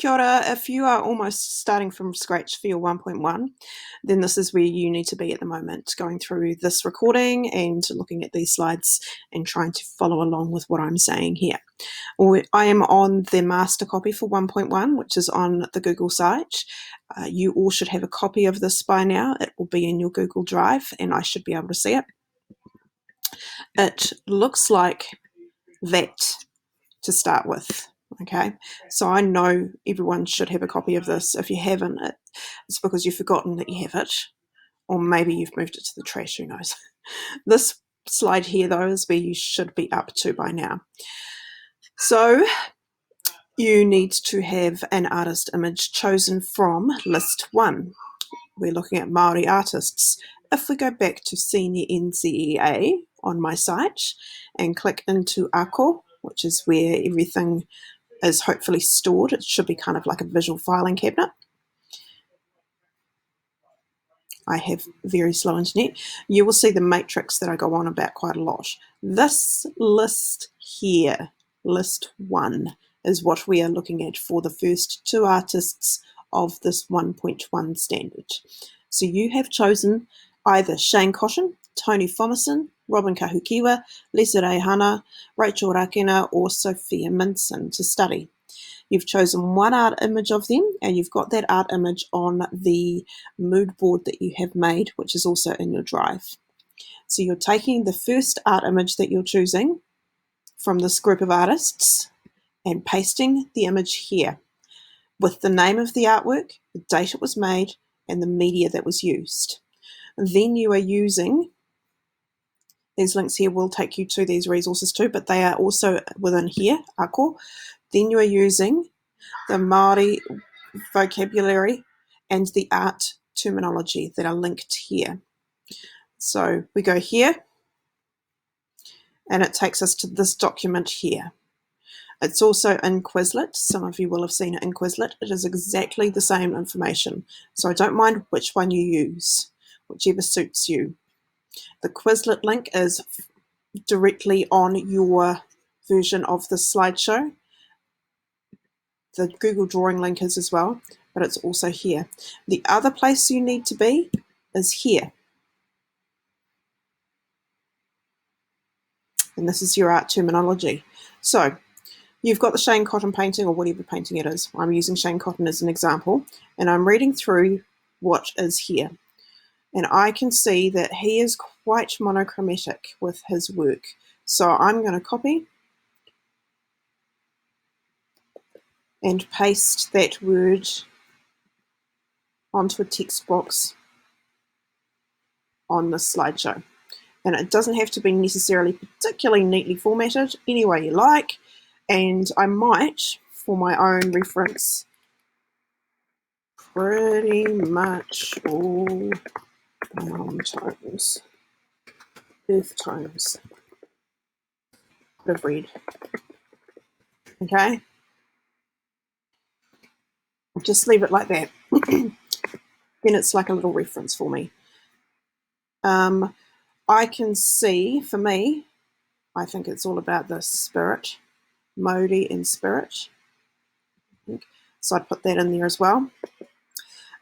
Kia ora. If you are almost starting from scratch for your 1.1, then this is where you need to be at the moment, going through this recording and looking at these slides and trying to follow along with what I'm saying here. I am on the master copy for 1.1, which is on the Google site. You all should have a copy of this by now. It will be in your Google Drive and I should be able to see it. It looks like that to start with. Okay, so I know everyone should have a copy of this. If you haven't, it's because you've forgotten that you have it, or maybe you've moved it to the trash, who knows. This slide here, though, is where you should be up to by now. So you need to have an artist image chosen from list 1. We're looking at Māori artists. If we go back to Senior NCEA on my site and click into Ako, which is where everything is hopefully stored. It should be kind of like a visual filing cabinet. I have very slow internet. You will see the matrix that I go on about quite a lot. This list here, list 1, is what we are looking at for the first 2 artists of this 1.1 standard. So you have chosen either Shane Cotton, Tony Thomason, Robin Kahukiwa, Lisa Reihana, Rachel Rakena, or Sophia Minson to study. You've chosen one art image of them, and you've got that art image on the mood board that you have made, which is also in your drive. So you're taking the first art image that you're choosing from this group of artists and pasting the image here with the name of the artwork, the date it was made, and the media that was used. And then you are using, these links here will take you to these resources too, but they are also within here, Ako. Then you are using the Māori vocabulary and the art terminology that are linked here. So we go here, and it takes us to this document here. It's also in Quizlet. Some of you will have seen it in Quizlet. It is exactly the same information. So I don't mind which one you use, whichever suits you. The Quizlet link is directly on your version of the slideshow. The Google Drawing link is as well, but it's also here. The other place you need to be is here. And this is your art terminology. So you've got the Shane Cotton painting, or whatever painting it is. I'm using Shane Cotton as an example, and I'm reading through what is here. And I can see that he is quite monochromatic with his work. So I'm going to copy and paste that word onto a text box on this slideshow. And it doesn't have to be necessarily particularly neatly formatted, any way you like. And I might, for my own reference, pretty much all tones, earth tones, bit of red. Okay? Just leave it like that. Then it's like a little reference for me. I can see, for me, I think it's all about the spirit, Māori and spirit. So I'd put that in there as well.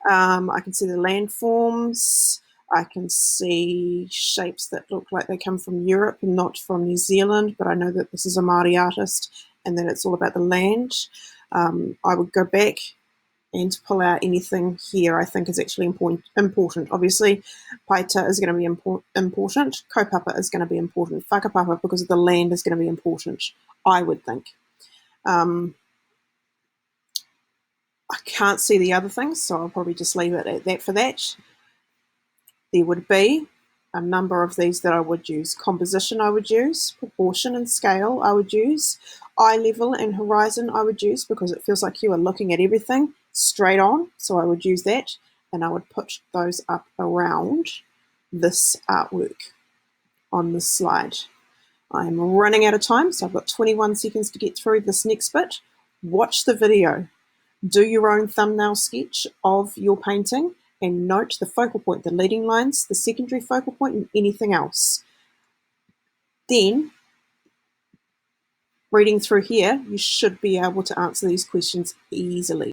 I can see the landforms. I can see shapes that look like they come from Europe and not from New Zealand, but I know that this is a Māori artist and that it's all about the land. I would go back and pull out anything here I think is actually important. Obviously, paita is going to be important. Kaupapa is going to be important. Whakapapa, because of the land, is going to be important, I would think. I can't see the other things, so I'll probably just leave it at that for that. There would be a number of these that I would use. Composition I would use, proportion and scale I would use, eye level and horizon I would use, because it feels like you are looking at everything straight on, so I would use that, and I would put those up around this artwork on this slide. I'm running out of time, so I've got 21 seconds to get through this next bit. Watch the video. Do your own thumbnail sketch of your painting and note the focal point, the leading lines, the secondary focal point, and anything else. Then, reading through here, you should be able to answer these questions easily.